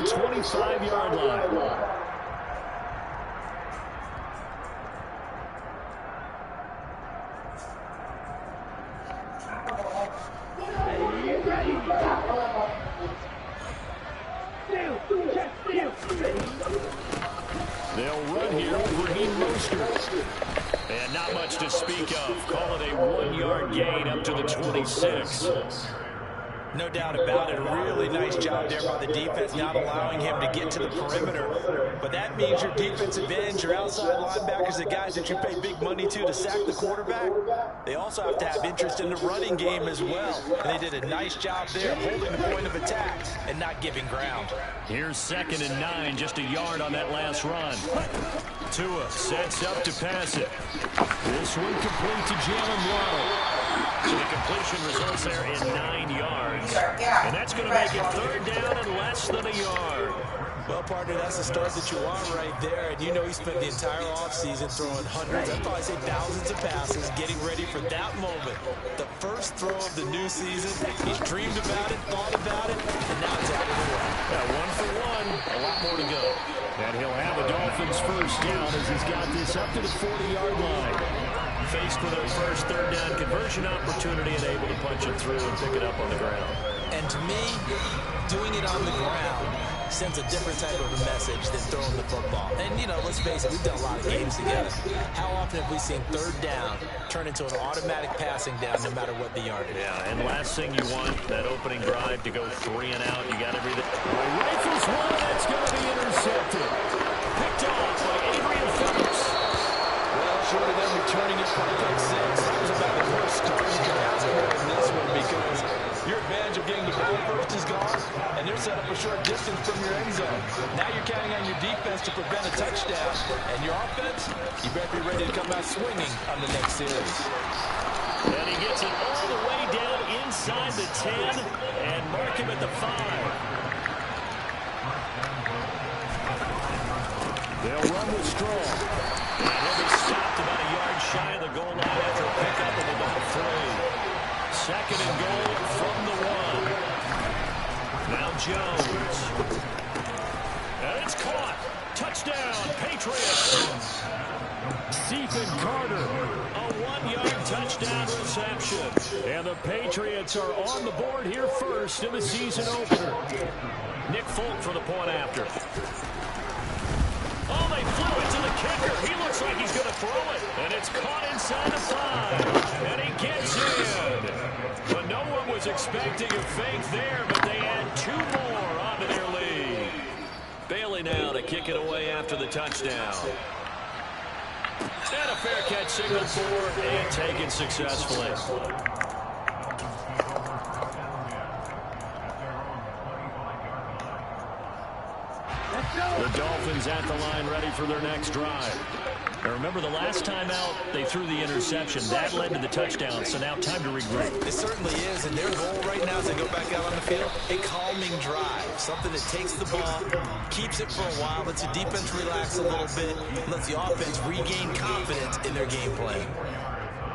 25-yard line. They'll run here with Raheem Mostert. And not much to speak of. Call it a 1-yard gain up to the 26. No doubt about it. A really nice job there by the defense, not allowing him to get to the perimeter. But that means your defensive ends, your outside linebackers, the guys that you pay big money to sack the quarterback, they also have to have interest in the running game as well. And they did a nice job there holding the point of attack and not giving ground. Here's 2nd and 9, just a yard on that last run. Tua sets up to pass it. This one complete to Jalen Waddle. So the completion results there in 9 yards. And that's going to make it 3rd down and less than a yard. Well, partner, that's the start that you want right there. And you know he spent the entire offseason throwing hundreds, I'd probably say thousands of passes, getting ready for that moment. The first throw of the new season. He's dreamed about it, thought about it, and now it's out of the way. Yeah, 1 for 1, a lot more to go. And he'll have a Dolphins first down as he's got this up to the 40-yard line. Faced with their first 3rd down conversion opportunity and able to punch it through and pick it up on the ground. And to me, doing it on the ground sends a different type of a message than throwing the football. And, you know, let's face it, we've done a lot of games together. How often have we seen 3rd down turn into an automatic passing down no matter what the yardage? Yeah, and last thing you want, that opening drive to go 3 and out. You got everything. Rifles one, that's going to be intercepted. Picked off by Adrian Phillips. Well, short of them returning it for a pick 6, that was about the worst start you could ask for in this one because your advantage of getting the ball first is gone, and they're set up a short distance from your end zone. Now you're counting on your defense to prevent a touchdown, and your offense, you better be ready to come out swinging on the next series. And he gets it all the way down inside the 10 and mark him at the 5. They'll run with Strong. And he'll be stopped about a yard shy of the goal line after a pickup of about 3. 2nd and goal from the 1. Now Jones. And it's caught. Touchdown, Patriots. Stephen Carter, a 1-yard touchdown reception. And the Patriots are on the board here first in the season opener. Nick Folk for the point after. Oh, they flew it to the kicker. He looks like he's going to throw it. And it's caught inside the 5. And he gets in. But no one was expecting a fake there, but they add 2 more onto their lead. Bailey now to kick it away after the touchdown. And a fair catch signal for and taken successfully. The Dolphins at the line ready for their next drive. Now remember, the last time out, they threw the interception. That led to the touchdown, so now time to regroup. It certainly is, and their goal right now as they go back out on the field, a calming drive. Something that takes the ball, keeps it for a while, lets the defense relax a little bit, lets the offense regain confidence in their game plan.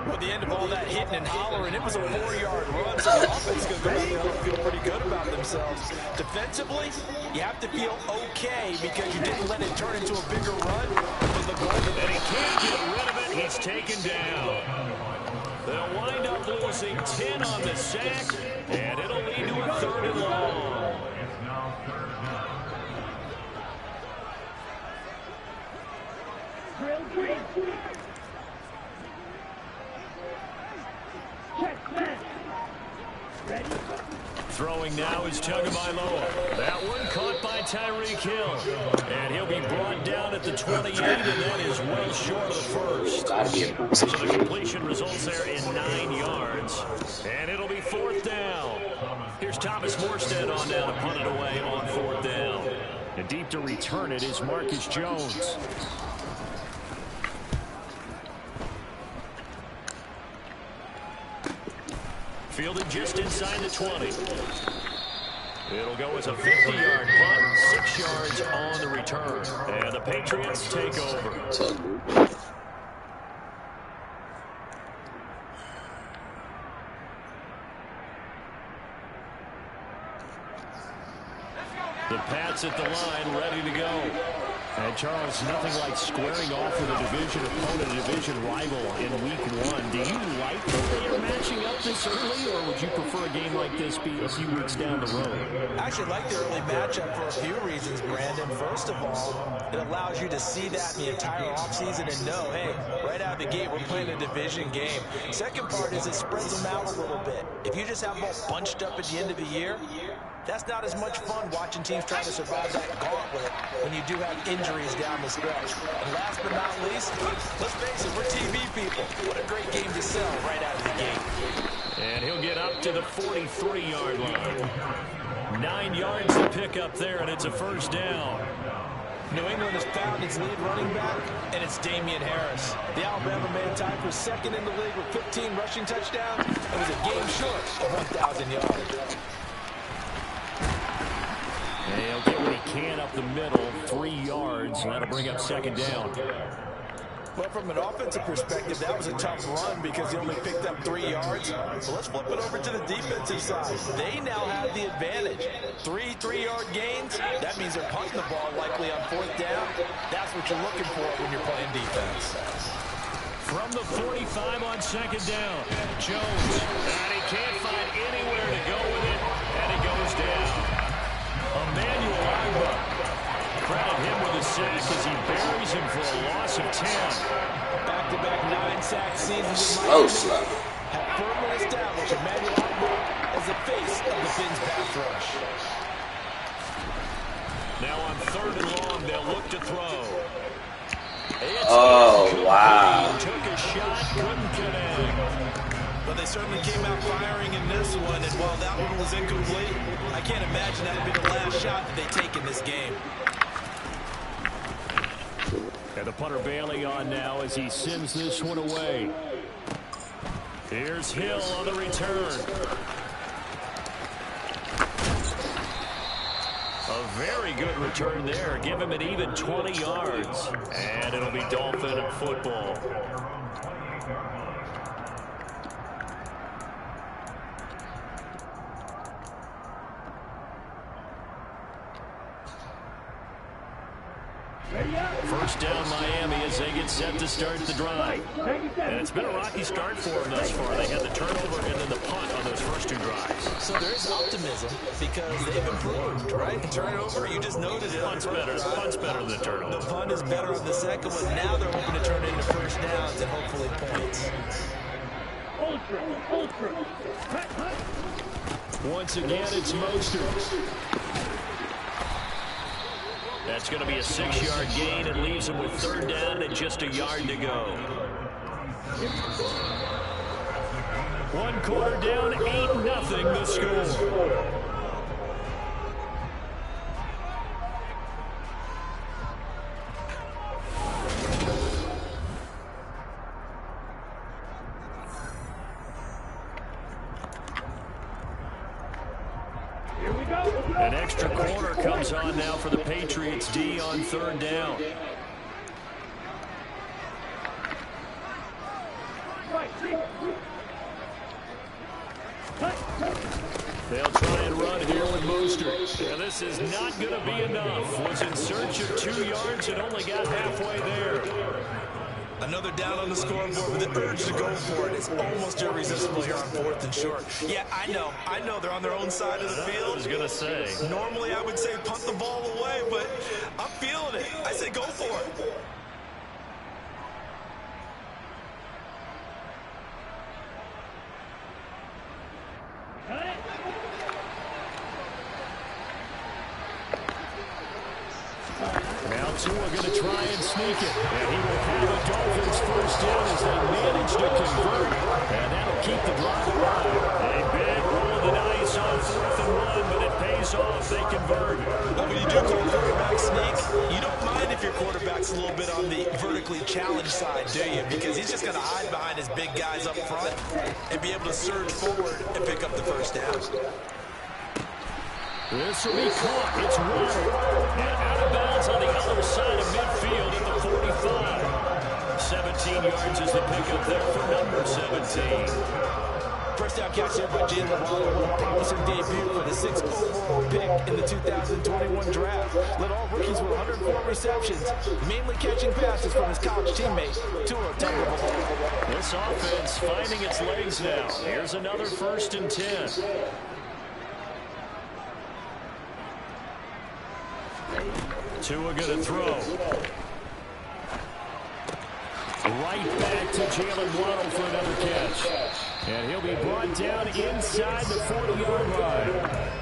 Well, at the end of all that hitting and hollering, it was a 4-yard run, so the offense is going to go out there and feel pretty good about themselves. Defensively, you have to feel okay because you didn't let it turn into a bigger run. And he can't get rid of it. He's taken down. They'll wind up losing 10 on the sack, and it'll lead to a 3rd and long. Throwing now is Tagovailoa. That one caught by Tyreek Hill. And he'll be brought down at the 28, and that is well short of the first. So the completion results there in 9 yards. And it'll be 4th down. Here's Thomas Morstead on down to punt it away on 4th down. And deep to return it is Marcus Jones. Fielded just inside the 20. It'll go as a 50-yard punt, 6 yards on the return. And the Patriots take over. The Pats at the line, ready to go. And Charles, nothing like squaring off with a division opponent, a division rival in week 1. Do you like that they are matching up this early, or would you prefer a game like this be a few weeks down the road? I actually like the early matchup for a few reasons, Brandon. First of all, it allows you to see that in the entire offseason and know, hey, right out of the gate, we're playing a division game. Second part is it spreads them out a little bit. If you just have them all bunched up at the end of the year, that's not as much fun watching teams try to survive that gauntlet when you do have injuries down the stretch. And last but not least, let's face it, we're TV people. What a great game to sell right out of the gate. And he'll get up to the 43-yard line. 9 yards to pick up there, and it's a first down. New England has found its lead running back, and it's Damian Harris. The Alabama man tied for second in the league with 15 rushing touchdowns and was a game short of 1,000 yards. And he'll get what he can up the middle, 3 yards, and that'll bring up second down. Well, from an offensive perspective, that was a tough run because he only picked up 3 yards. So let's flip it over to the defensive side. They now have the advantage. 3 3-yard gains. That means they're punting the ball likely on fourth down. That's what you're looking for when you're playing defense. From the 45 on second down, Jones. And he can't find anywhere to go with it, and it goes down. Emmanuel Agba. Credit him with a sack as he buries him for a loss of 10. Back-to-back 9-sack seasons in Slow. have firmly established Emmanuel Agba as the face of the Fins pass rush. Now on 3rd and long, they'll look to throw. Oh, wow. Took a shot, couldn't connect. But they certainly came out firing in this one, and while that one was incomplete, I can't imagine that would be the last shot that they take in this game. And the punter Bailey on now as he sends this one away. Here's Hill on the return. A very good return there. Give him an even 20 yards. And it'll be Dolphin football. First down Miami as they get set to start the drive. And it's been a rocky start for them thus far. They had the turnover and then the punt on those first 2 drives. So there is optimism because they've improved, right? Turnover, you just noted it. Punt's better. The punt's better than turnover. The punt is better on the second one. Now they're hoping to turn it into first downs and hopefully points. Once again, it's Mostert. That's going to be a 6-yard gain. It leaves him with 3rd down and just a yard to go. 1 quarter down, 8-0 the score. An extra corner comes on now for the Patriots D on 3rd down. They'll try and run here with Mostert. And this is not going to be enough. Was in search of 2 yards and only got halfway there. Another down on the scoreboard with the urge to go for it. It's almost irresistible here on 4th and short. Yeah, I know they're on their own side of the field. I was going to say. Normally I would say punt the ball away, but I'm feeling it. I say go for it. Now Tua going to try and sneak it. And he will have a Dolphins first down as they manage to convert. And that'll keep the drive alive. A big roll of the dice on 4th and 1, but it pays off. They convert. When you do call quarterback sneak, you don't mind if your quarterback's a little bit on the vertically challenged side, do you? Because he's just going to hide behind his big guys up front and be able to surge forward and pick up the first down. This will be caught. It's Waddle. And out of bounds on the other side of midfield at the 45. 17 yards is the pickup there for number 17. First down catch there by Jalen Waddle. What a promising debut for the 6th overall pick in the 2021 draft. Led all rookies with 104 receptions, mainly catching passes from his college teammate, Tua Tagovailoa. This offense finding its legs now. Here's another 1st and 10. Tua going to throw. Right back to Jalen Waddle for another catch. And he'll be brought down inside the 40-yard line.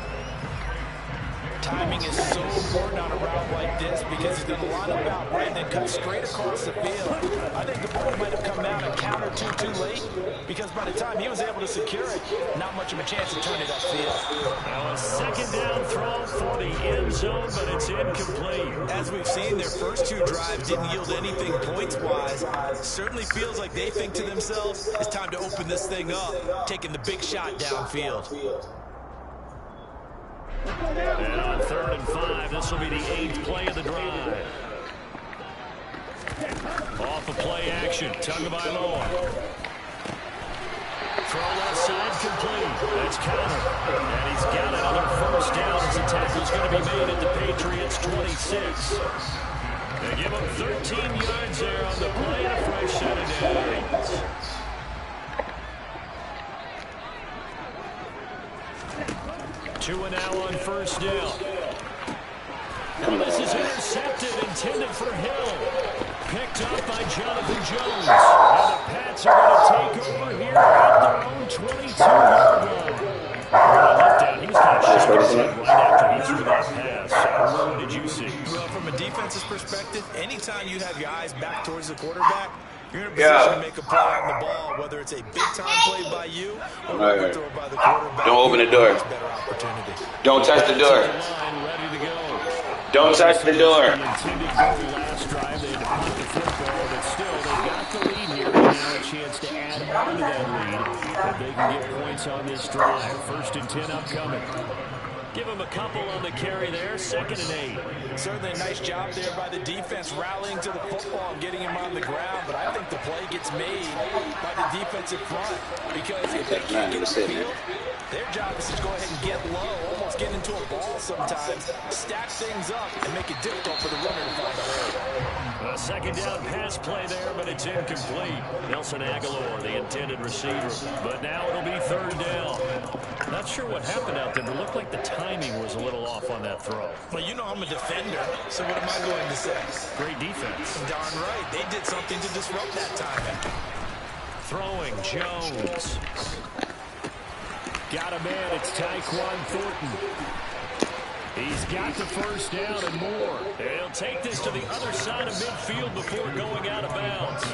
Timing is so important on a route like this because he's going to line up out right and then cut straight across the field. I think the ball might have come out and countered too late because by the time he was able to secure it, not much of a chance to turn it upfield. Now a 2nd down throw for the end zone, but it's incomplete. As we've seen, their first 2 drives didn't yield anything points-wise. Certainly feels like they think to themselves, it's time to open this thing up, taking the big shot downfield. And on 3rd and 5, this will be the 8th play of the drive. Off the play action, Tagovailoa. Throw left side complete. That's counter. And he's got another 1st down as the tackle's going to be made at the Patriots 26. They give him 13 yards there on the play and a fresh set of downs. Tua now on 1st down. And this is intercepted, intended for Hill. Picked up by Jonathan Jones. And the Pats are going to take over here at their own 22-yard line. He was kind of shaking right after he threw that pass. What did you see? Well, from a defense's perspective, anytime you have your eyes back towards the quarterback, you're in a position to make a play on the ball, whether it's a big-time play by you or a throw by the quarterback. Don't open the door. Don't touch the door. Don't touch the door. Last drive, they had to punt the football, but still, they've got the lead here. And now a chance to add on to that lead if they can get points on this drive. 1st and 10 upcoming. Give him a couple on the carry there. 2nd and 8. Certainly a nice job there by the defense rallying to the football and getting him on the ground. But I think the play gets made by the defensive front because if they can't get the field, their job is to go ahead and get low, almost get into a ball sometimes, stack things up, and make it difficult for the runner to find a hole. A 2nd down pass play there, but it's incomplete. Nelson Aguilar, the intended receiver. But now it'll be 3rd down. Not sure what happened out there, but it looked like the timing was a little off on that throw. Well, you know I'm a defender, so what am I going to say? Great defense. Darn right. They did something to disrupt that timing. Throwing, Jones. Got a man, it's Tyquan Thornton. He's got the 1st down and more. He'll take this to the other side of midfield before going out of bounds.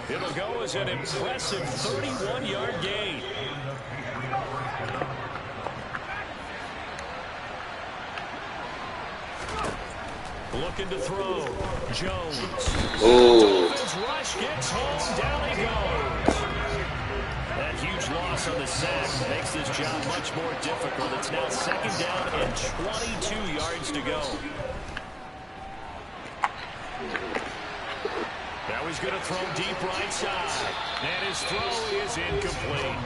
It'll go as an impressive 31-yard gain. Looking to throw. Jones. Ooh. Rush gets home. Down he goes. That huge loss on the sack makes this job much more difficult. It's now 2nd down and 22 yards to go. Now he's going to throw deep right side. And his throw is incomplete.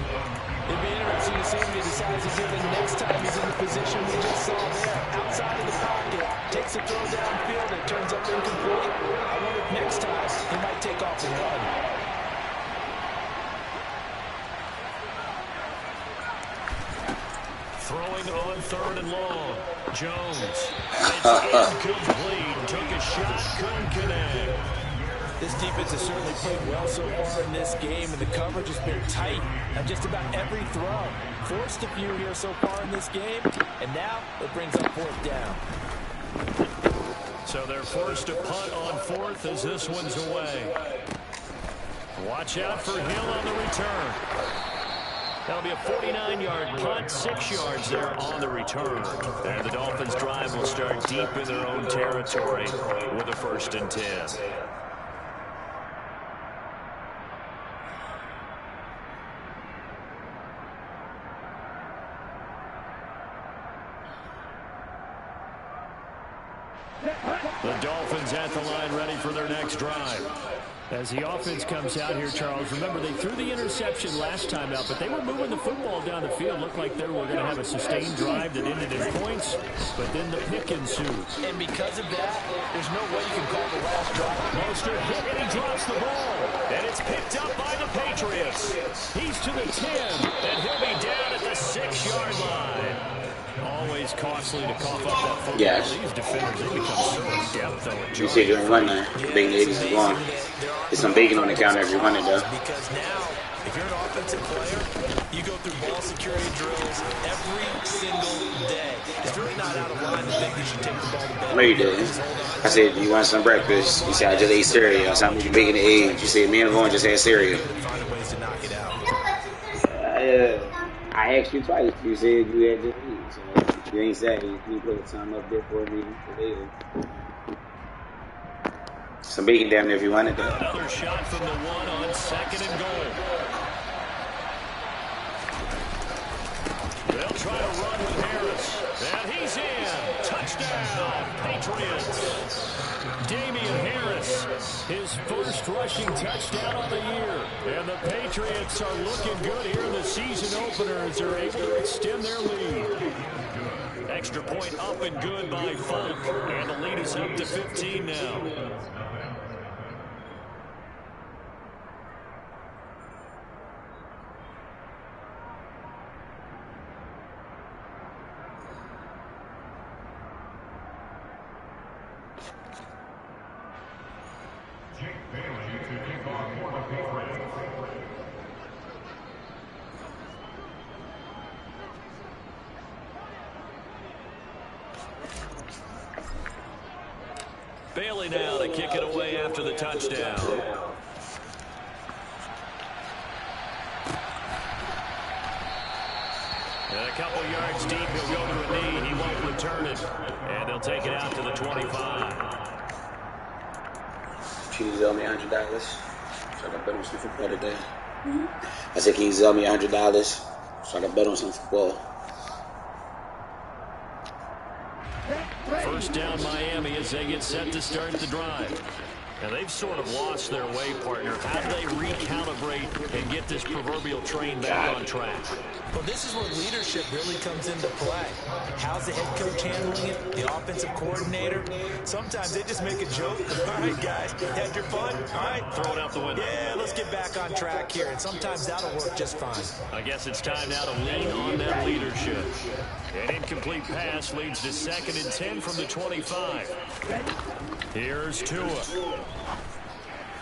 It'd be interesting to see what he decides to do the next time he's in the position we just saw there. Outside of the pocket, takes a throw downfield and turns up incomplete. I wonder if next time he might take off and run. Throwing on 3rd and long. Jones. It's incomplete. Took a shot. Couldn't connect. This defense has certainly played well so far in this game, and the coverage has been tight on just about every throw. Forced a few here so far in this game, and now it brings up 4th down. So they're forced to punt on 4th as this one's away. Watch out for Hill on the return. That'll be a 49-yard punt, 6 yards there on the return. And the Dolphins' drive will start deep in their own territory with a 1st and 10. The Dolphins at the line ready for their next drive. As the offense comes out here, Charles, remember they threw the interception last time out, but they were moving the football down the field. Looked like they were going to have a sustained drive that ended in points, but then the pick ensued. And because of that, there's no way you can call the last drive. Mostert hit, and he drops the ball. And it's picked up by the Patriots. He's to the 10, and he'll be down at the 6-yard line. Always costly to cough up that football. Yes. These defenders, they become so adept, though. You see during one night, big ladies is going. There's some bacon on the counter if you want it, though. Because now, if you're an offensive player, you go through ball security drills every single day. It's really not out of line to think you should take the ball to bed. No, you didn't. I said, do you want some breakfast? You said, I just ate cereal. I said, I'm making bacon and eggs. You said, me and Vaughn just had cereal. Finding ways to knock it out. I asked you twice. You said you had just eaten. So you ain't sad. You put the time up there for me for later. Some bacon down there if you wanted, though. Another shot from the 1 on 2nd and goal. They'll try to run with Harris. And he's in. Touchdown, Patriots. Damian Harris, his first rushing touchdown on the year. And the Patriots are looking good here in the season opener as they're able to extend their lead. Extra point up and good by Funk. And the lead is up to 15 now. Bailey now to kick it away after the touchdown. And a couple yards deep, he'll go to a knee. He won't return it. And they'll take it out to the 25. Can you sell me $100? So I can bet on some football today. I said, can you sell me $100 so I can bet on some football? First down Miami as they get set to start the drive. And they've sort of lost their way, partner. How do they recalibrate and get this proverbial train back on track? Well, this is where leadership really comes into play. How's the head coach handling it? The offensive coordinator? Sometimes they just make a joke. All right, guys, had your fun? All right. Throw it out the window. Yeah, let's get back on track here. And sometimes that'll work just fine. I guess it's time now to lean on that leadership. An incomplete pass leads to 2nd and 10 from the 25. Here's Tua.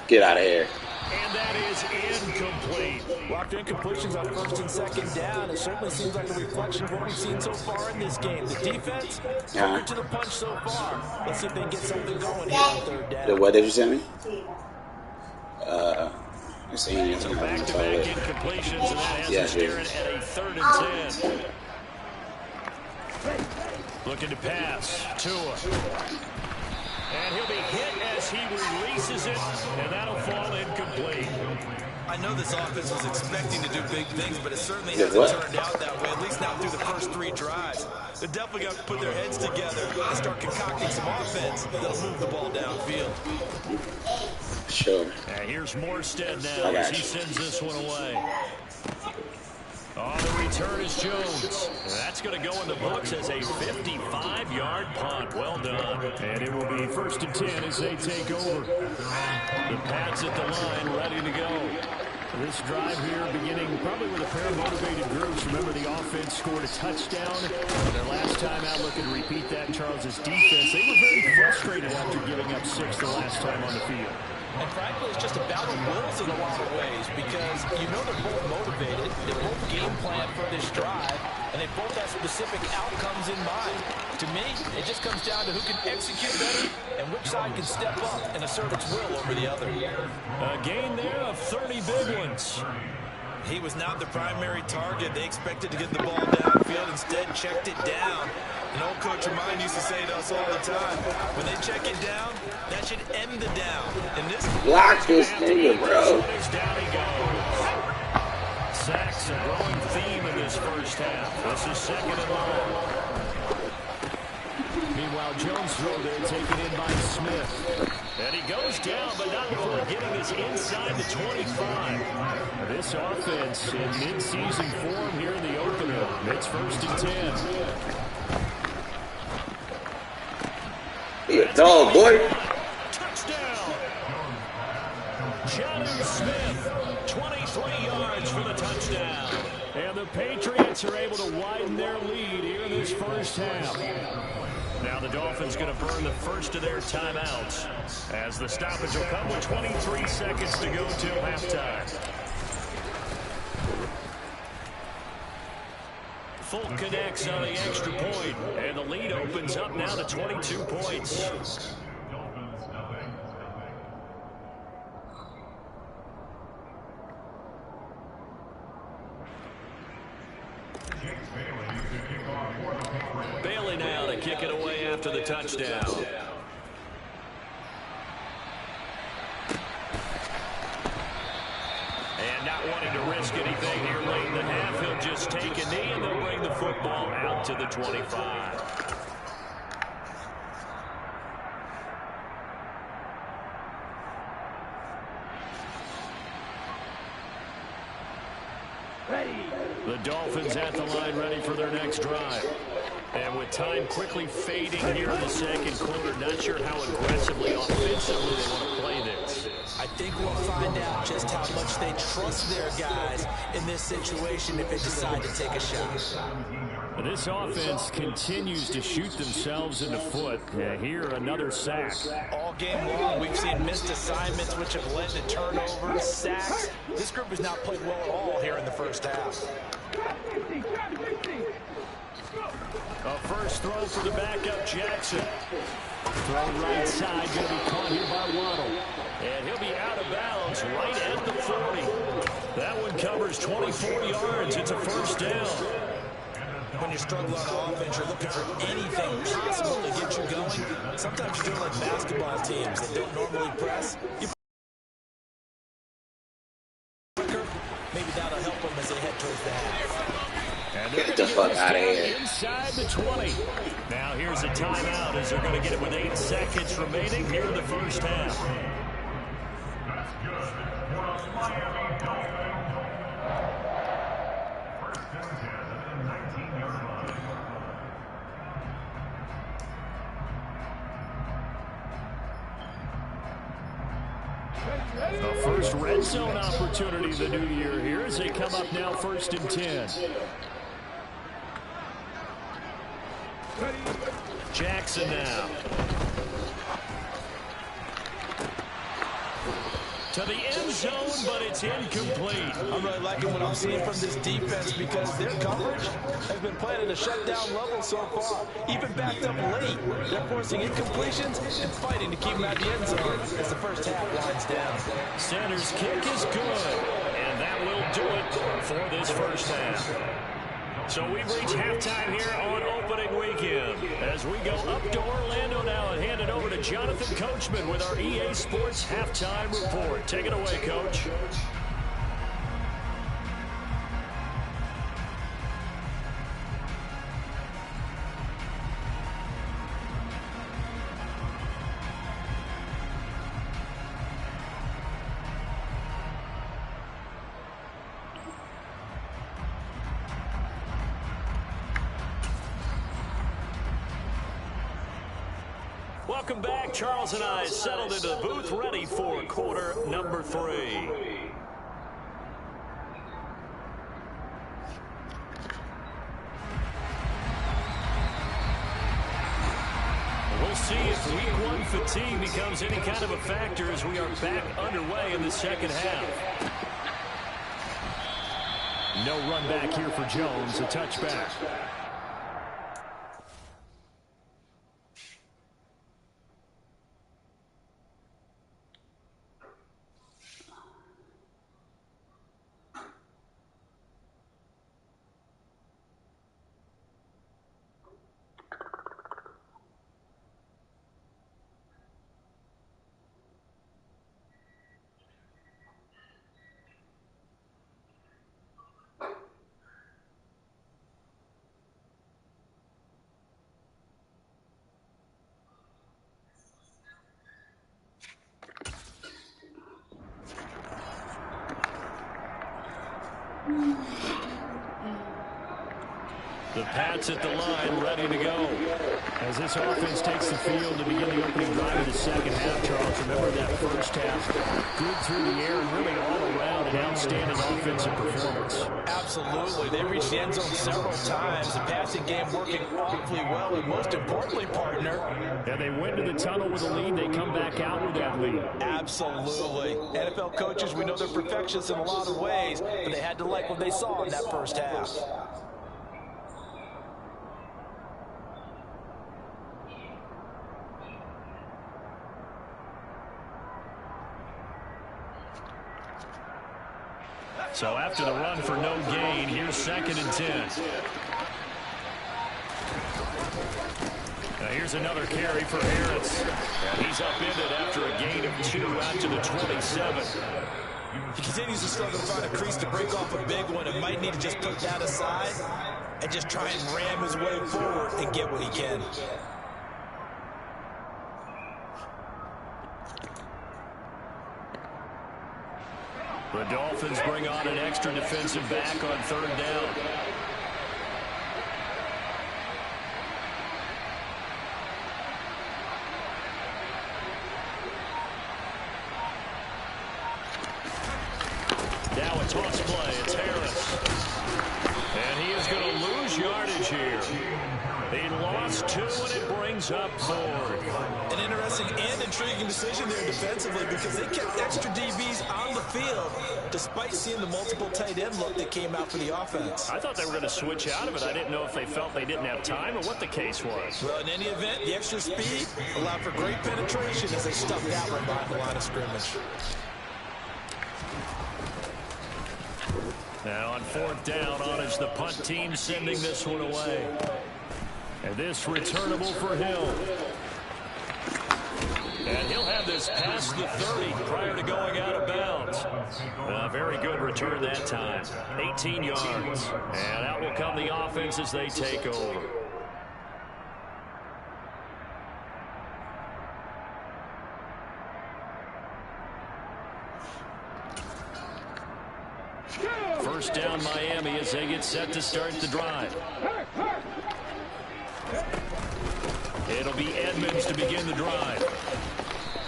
Get out of here. And that is incomplete. Locked incompletions on 1st and 2nd down. It certainly seems like a reflection of what we've seen so far in this game. The defense, coming to the punch so far. Let's see if they can get something going here on 3rd down. What did you send me? It's Indians. So back-to-back incompletions, and that has us staring at a 3rd and 10. Looking to pass. Tua. And he'll be hit as he releases it, and that'll fall incomplete. I know this offense was expecting to do big things, but it certainly hasn't turned out that way, at least not through the first 3 drives. They're definitely got to put their heads together and start concocting some offense that'll move the ball downfield. Sure. And here's Morstead now as he sends this one away. Oh, the return is Jones. That's going to go in the books as a 55-yard punt. Well done. And it will be 1st and 10 as they take over. The Pats at the line, ready to go. This drive here beginning probably with a pair of motivated groups. Remember, the offense scored a touchdown. Their last time out, looking to repeat that in Charles's defense. They were very frustrated after giving up 6 the last time on the field. And frankly, it's just a battle of wills in a lot of ways because you know they're both motivated, they both game plan for this drive, and they both have specific outcomes in mind. To me, it just comes down to who can execute better and which side can step up and assert its will over the other. A gain there of 30 big ones. He was not the primary target. They expected to get the ball downfield, instead checked it down. And old Coach Remind used to say to us all the time, when they check it down, that should end the down. And this block this nigga, bro. Down he goes. Sacks a growing theme in this first half. This is 2nd and long. Meanwhile, Jones throw there, taken in by Smith. And he goes down, but not before getting us inside the 25. This offense in mid-season form here in the opener. It's 1st and 10. Be a dog, boy. Touchdown. Jonnu Smith, 23 yards for the touchdown. And the Patriots are able to widen their lead here in this first half. Now the Dolphins going to burn the first of their timeouts as the stoppage will come with 23 seconds to go till halftime. Folk connects on the extra point, and the lead opens up now to 22 points. Bailey now to kick it away after the touchdown. And not wanting to risk anything here late in the half, he'll just take a knee and they'll bring the football out to the 25. The Dolphins at the line ready for their next drive. And with time quickly fading here in the second quarter, not sure how aggressively, offensively they want to play this. I think we'll find out just how much they trust their guys in this situation if they decide to take a shot. This offense continues to shoot themselves in the foot. Here, another sack. All game long, we've seen missed assignments which have led to turnovers, sacks. This group has not played well at all here in the first half. A first throw for the backup, Jackson. Throw right side, going to be caught here by Waddle. And he'll be out of bounds right at the 40. That one covers 24 yards. It's a first down. When you struggle on offense, you're looking for anything possible to get you going. Sometimes you're doing like basketball teams that don't normally press. Maybe that'll help them as they head towards the half. And Get the fuck out of here. Inside the 20. Now here's a timeout as they're going to get it with 8 seconds remaining here in the first half. The first red zone opportunity of the new year here as they come up now 1st and 10. Jackson now. To the end zone, but it's incomplete. I'm really liking what I'm seeing from this defense because their coverage has been playing at a shutdown level so far. Even backed up late, they're forcing incompletions and fighting to keep them at the end zone as the first half winds down. Center's kick is good, and that will do it for this first half. So we've reached halftime here on opening weekend as we go up to Orlando now and hand it over to Jonathan Coachman with our EA Sports Halftime Report. Take it away, Coach. Welcome back. Charles and I settled into the booth ready for quarter number 3. We'll see if week 1 fatigue becomes any kind of a factor as we are back underway in the second half. No run back here for Jones, a touchback. The Pats at the line, ready to go. As this offense takes the field to begin the opening drive of the second half, Charles, remember that first half, good through the air and really all around an outstanding offensive performance. Absolutely. They reached the end zone several times. The passing game working awfully well, and most importantly, partner. And they went to the tunnel with a lead. They come back out with that lead. Absolutely. NFL coaches, we know they're perfectionists in a lot of ways, but they had to like what they saw in that first half. So after the run for no gain, here's 2nd and 10. Now here's another carry for Harris. And he's upended after a gain of 2 out to the 27. He continues to struggle to find a crease to break off a big one and might need to just put that aside and just try and ram his way forward and get what he can. The Dolphins bring on an extra defensive back on 3rd down. Now a toss play. It's Harris. And he is going to lose yardage here. He lost 2, and it brings up 4. An interesting and intriguing decision there defensively because they kept extra DBs on the field despite seeing the multiple tight end look that came out for the offense. I thought they were going to switch out of it. I didn't know if they felt they didn't have time or what the case was. Well, in any event, the extra speed allowed for great penetration as they stuck that one behind the line of scrimmage. Now on 4th down, on is the punt team sending this one away. And this returnable for Hill. And he'll have this past the 30 prior to going out of bounds. Very good return that time. 18 yards. And out will come the offense as they take over. First down Miami as they get set to start the drive. It'll be Edmonds to begin the drive.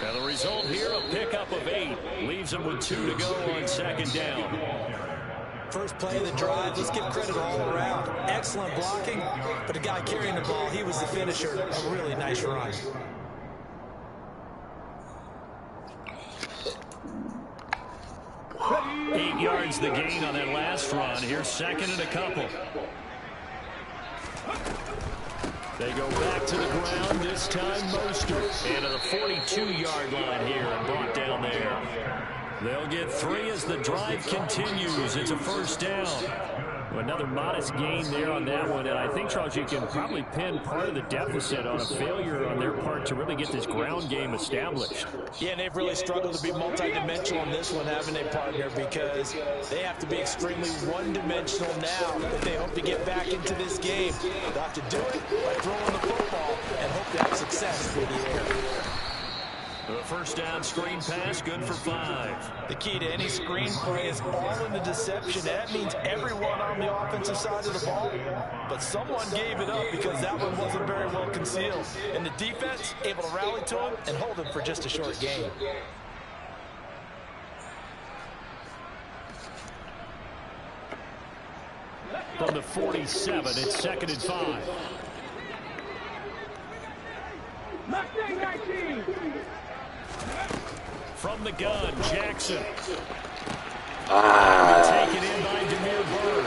Now the result here, a pickup of 8. Leaves them with 2 to go on 2nd down. First play of the drive, let's give credit all around. Excellent blocking, but the guy carrying the ball, he was the finisher. A really nice run. Eight yards the gain on that last run. Here's 2nd and a couple. They go back to the ground, this time Mostert. And to the 42-yard line here and brought down there. They'll get 3 as the drive continues. It's a first down. Another modest gain there on that one. And I think, Charles, you can probably pin part of the deficit on a failure on their part to really get this ground game established. Yeah, and they've really struggled to be multidimensional in this one, haven't they, partner? Because they have to be extremely one-dimensional now if they hope to get back into this game. They'll have to do it by throwing the football and hope to have success through the air. The first down screen pass, good for 5. The key to any screen play is all in the deception. That means everyone on the offensive side of the ball. But someone gave it up because that one wasn't very well concealed. And the defense able to rally to him and hold him for just a short gain. From the 47, it's 2nd and 5. Mustang 19. From the gun, Jackson. Taken in by Damiere Byrd.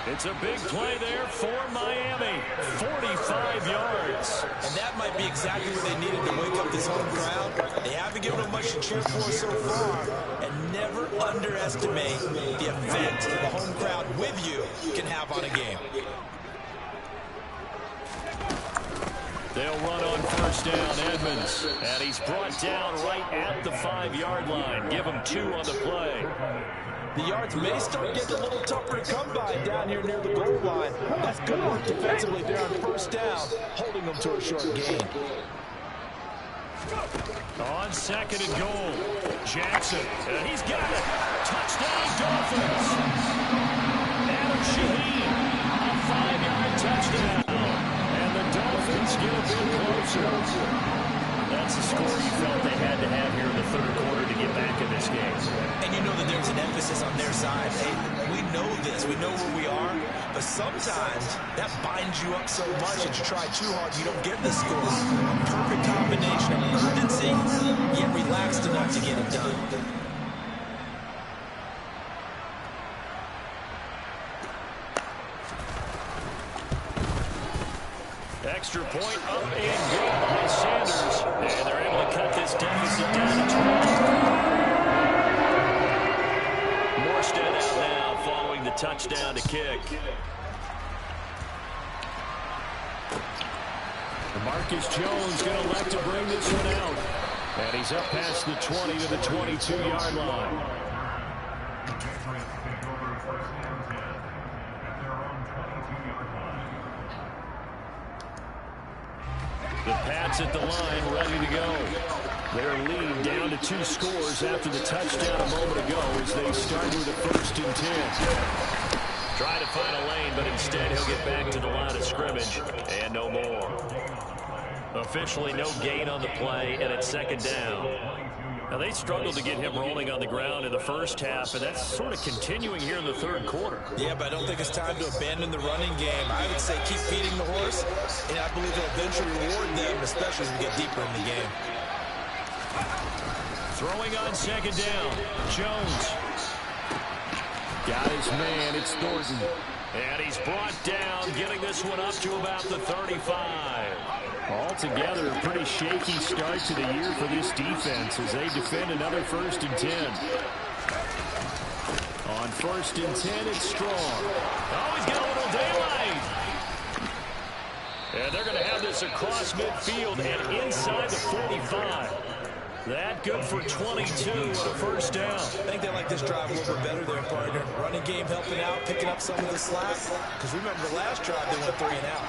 It's a big play there for Miami. 45 yards. And that might be exactly what they needed to wake up this home crowd. They haven't given them much to cheer for so far. And never underestimate the effect the home crowd with you can have on a game. They'll run on first down, Edmonds. And he's brought down right at the 5-yard line. Give him 2 on the play. The yards may start getting a little tougher to come by down here near the goal line. That's good work defensively there on first down, holding them to a short gain. On 2nd and goal, Jackson. And he's got it. Touchdown, Dolphins. Adam Shaheen. 5-yard touchdown. And the Dolphins get a bit closer. That's the score you felt they had to have here in the third quarter to get back in this game. And you know that there's an emphasis on their side. Hey, we know this. We know where we are. But sometimes that binds you up so much that you try too hard, you don't get the score. A perfect combination of urgency, yet relaxed enough to get it done. Extra point up and good by Sanders. And they're able to cut this deficit down to 12. Morstead out now following the touchdown to kick. Marcus Jones going to elect to bring this one out. And he's up past the 20 to the 22-yard line. The Pats at the line, ready to go. Their lead down to 2 scores after the touchdown a moment ago as they start with a 1st and 10. Try to find a lane, but instead he'll get back to the line of scrimmage, and no more. Officially no gain on the play, and it's 2nd down. Now, they struggled to get him rolling on the ground in the first half, and that's sort of continuing here in the third quarter. Yeah, but I don't think it's time to abandon the running game. I would say keep feeding the horse, and I believe it'll eventually reward them, especially as we get deeper in the game. Throwing on 2nd down, Jones. Got his man, it's Thornton. And he's brought down, getting this one up to about the 35. Altogether, a pretty shaky start to the year for this defense as they defend another 1st and 10. On 1st and 10, it's Strong. Oh, he's got a little daylight. And they're going to have this across midfield and inside the 45. That good for 22 and a 1st down. I think they like this drive a little bit better there, partner. Running game helping out, picking up some of the slack. Because remember, the last drive they went 3 and out.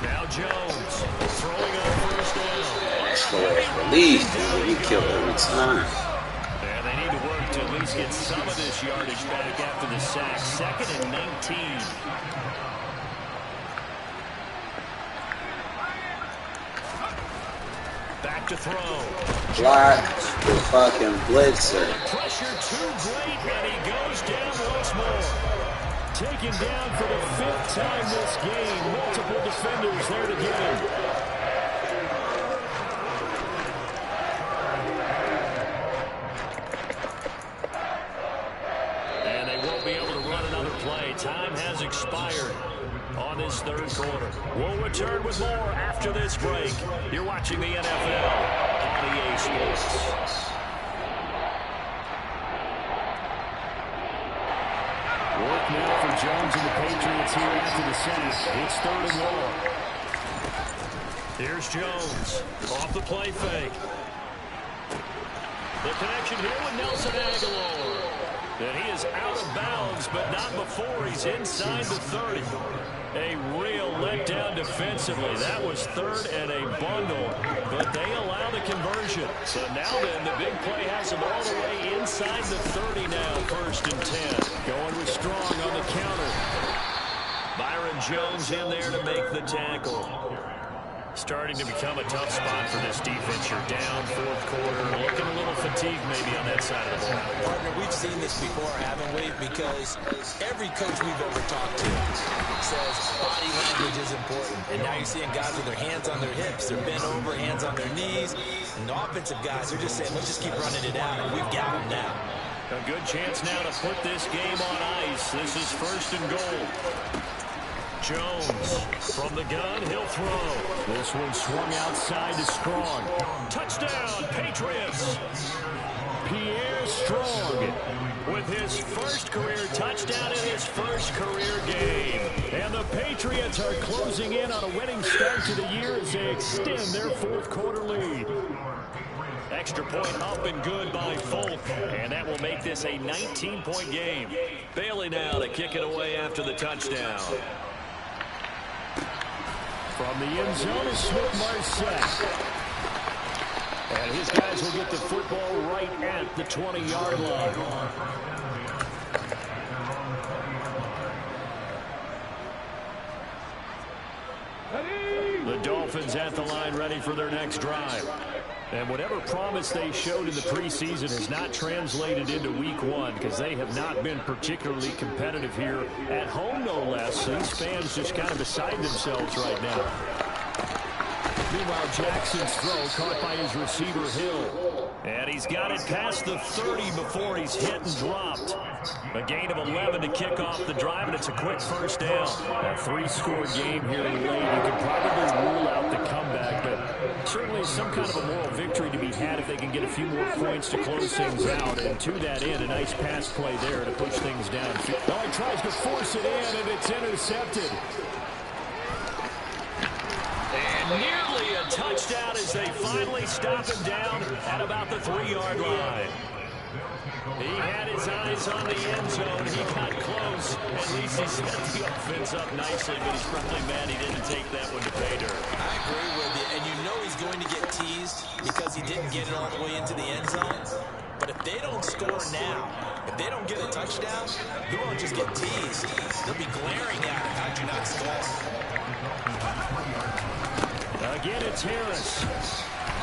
Now Jones throwing on 1st down. Slow release. You kill every time. And they need to work to at least get some of this yardage back after the sack. 2nd and 19. Back to throw. Block the fucking blitzer. Pressure too great, and he goes down once more. Taken down for the 5th time this game. Multiple defenders there to get him. And they won't be able to run another play. Time has expired on this 3rd quarter. We'll return with more after this break. You're watching the NFL on EA Sports. Work now for Jones and the Patriots here after the sack. It's 3rd and long. Here's Jones off the play fake. The connection here with Nelson Aguilar. And he is out of bounds, but not before he's inside the 30. A real letdown defensively. That was 3rd and a bundle, but they allow the conversion. So now then, the big play has them all the way inside the 30 now, 1st and 10. Going with Strong on the counter. Byron Jones in there to make the tackle. Starting to become a tough spot for this defense. You're down 4th quarter, looking a little fatigued maybe on that side of the ball. Partner, we've seen this before, haven't we? Because every coach we've ever talked to says body language is important. And now you're seeing guys with their hands on their hips, they're bent over, hands on their knees. And the offensive guys are just saying, let's just keep running it out, and we've got them now. A good chance now to put this game on ice. This is 1st and goal. Jones from the gun, he'll throw. This one swung outside to Strong. Touchdown, Patriots. Pierre Strong with his 1st career touchdown in his 1st career game. And the Patriots are closing in on a winning start to the year as they extend their 4th quarter lead. Extra point up and good by Folk, and that will make this a 19-point game. Bailey now to kick it away after the touchdown. From the end zone is Smith-Marsette. And his guys will get the football right at the 20-yard line. Dolphins at the line ready for their next drive. And whatever promise they showed in the preseason has not translated into week one because they have not been particularly competitive here at home, no less. These fans just kind of beside themselves right now. Meanwhile, Jackson's throw caught by his receiver, Hill. And he's got it past the 30 before he's hit and dropped. A gain of 11 to kick off the drive, and it's a quick first down. A 3-score game here late. You could probably rule out the comeback, but certainly some kind of a moral victory to be had if they can get a few more points to close things out. And to that end, a nice pass play there to push things down. Oh, he tries to force it in, and it's intercepted. And nearly a touchdown as they finally stop him down at about the 3-yard line. He had his eyes on the end zone. He got close. At least he set the offense up nicely, but he's probably mad he didn't take that one to pay dirt. I agree with you, and you know he's going to get teased because he didn't get it all the way into the end zone. But if they don't score now, if they don't get a touchdown, he won't just get teased. They'll be glaring at him. How'd you not score? Again, it's Harris.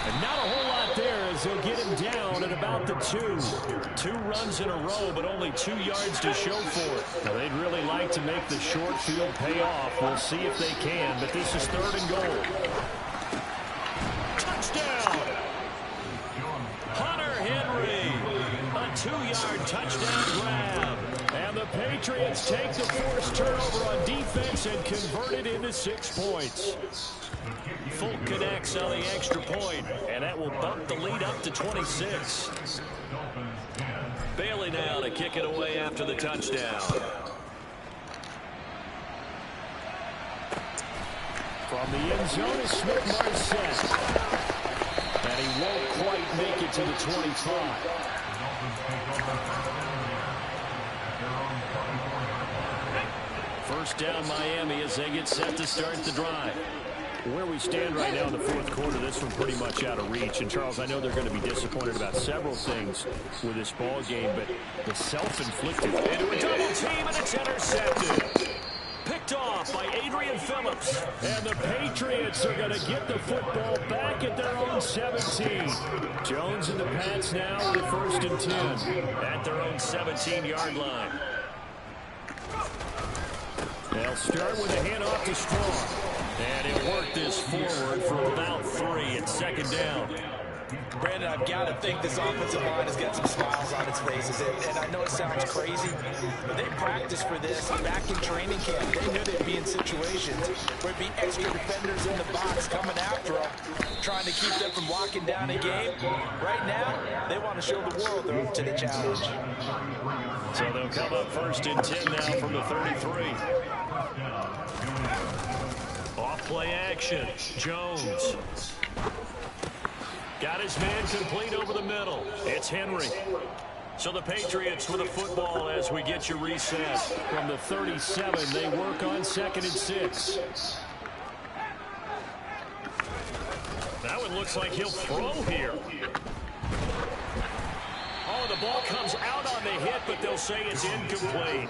And not a whole lot there as they'll get him down at about the 2. 2 runs in a row, but only 2 yards to show for it. Now, they'd really like to make the short field pay off. We'll see if they can, but this is 3rd and goal. Touchdown! Hunter Henry. A 2-yard touchdown grab. And the Patriots take the forced turnover on defense and convert it into 6 points. Folk connects on the extra point, and that will bump the lead up to 26. Bailey now to kick it away after the touchdown. From the end zone is Smith-Marsette. And he won't quite make it to the 25. First down Miami as they get set to start the drive. Where we stand right now in the 4th quarter, this one pretty much out of reach. And, Charles, I know they're going to be disappointed about several things with this ball game, but the self-inflicted into a double team, and it's intercepted. Picked off by Adrian Phillips. And the Patriots are going to get the football back at their own 17. Jones and the Pats now with 1st and 10 at their own 17-yard line. They'll start with a handoff to Strong. And he'll work this forward for about 3 at 2nd down. Brandon, I've got to think this offensive line has got some smiles on its faces. And I know it sounds crazy, but they practiced for this back in training camp. They knew they'd be in situations where it'd be extra defenders in the box coming after them, trying to keep them from locking down a game. Right now, they want to show the world they're up to the challenge. So they'll come up 1st and 10 now from the 33. Off play action. Jones. Got his man complete over the middle. It's Henry. So the Patriots with a football as we get you reset. From the 37, they work on 2nd and 6. That one looks like he'll throw here. Oh, the ball comes out on the hit, but they'll say it's incomplete.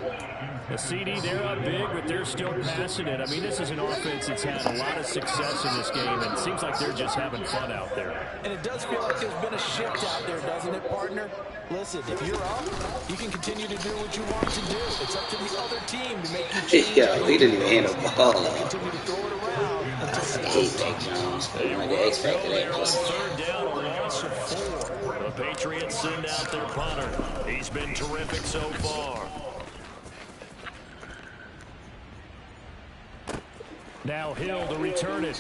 The CD, they're up big, but they're still passing it. I mean, this is an offense that's had a lot of success in this game, and it seems like they're just having fun out there. And it does feel like there's been a shift out there, doesn't it, partner? Listen, if you're up, you can continue to do what you want to do. It's up to the other team to make you change. Yeah, he didn't even handle the ball. Continue to throw it around until I hate Mac Jones. Like the X Factor that On 3rd down, a loss of 4. The Patriots send out their punter. He's been terrific so far. Now Hill to return it.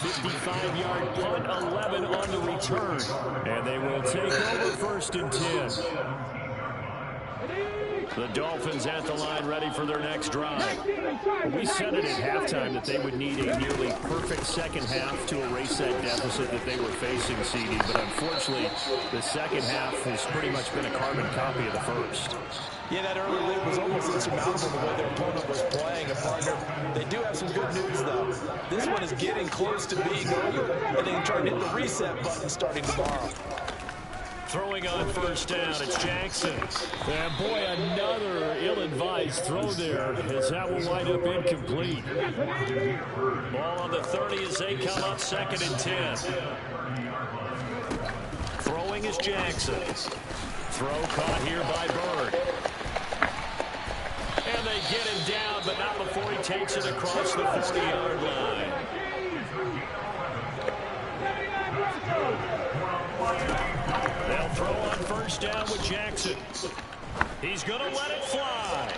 55-yard punt, 11 on the return. And they will take over 1st and 10. The Dolphins at the line ready for their next drive. We said it at halftime that they would need a nearly perfect second half to erase that deficit that they were facing, CD. But unfortunately, the second half has pretty much been a carbon copy of the first. Yeah, that early lead was almost insurmountable the way their opponent was playing. A partner, they do have some good news, though. This one is getting close to being over, and they can try to hit the reset button starting tomorrow. Throwing on first down, it's Jackson. And boy, another ill-advised throw there, as that will wind up incomplete. Ball on the 30 as they come up 2nd and 10. Throwing is Jackson. Throw caught here by Bird. And they get him down, but not before he takes it across the 40-yard line. They'll throw on first down with Jackson. He's going to let it fly.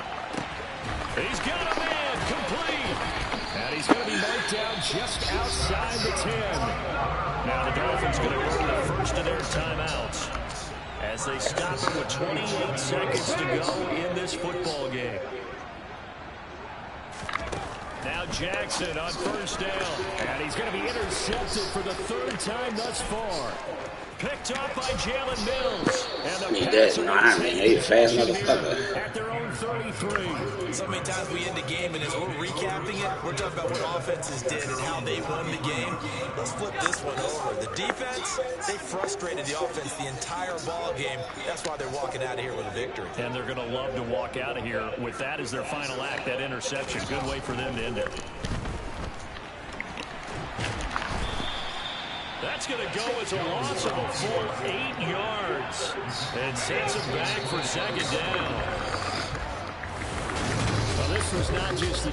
He's got a man complete. And he's going to be marked down just outside the 10. Now the Dolphins going to go to the first of their timeouts as they stop it with 28 seconds to go in this football game. Now Jackson on first down. And he's going to be intercepted for the 3rd time thus far. Picked off by Jalen Mills. And the fast motherfucker. At their own 33. So many times we end the game, and as we're recapping it, we're talking about what offenses did and how they won the game. Let's flip this one over. The defense, they frustrated the offense the entire ball game. That's why they're walking out of here with a victory. And they're going to love to walk out of here with that as their final act, that interception. Good way for them to end it. That's going to go as a loss of a full 8 yards. And sets them back for 2nd down. Well, this was not just the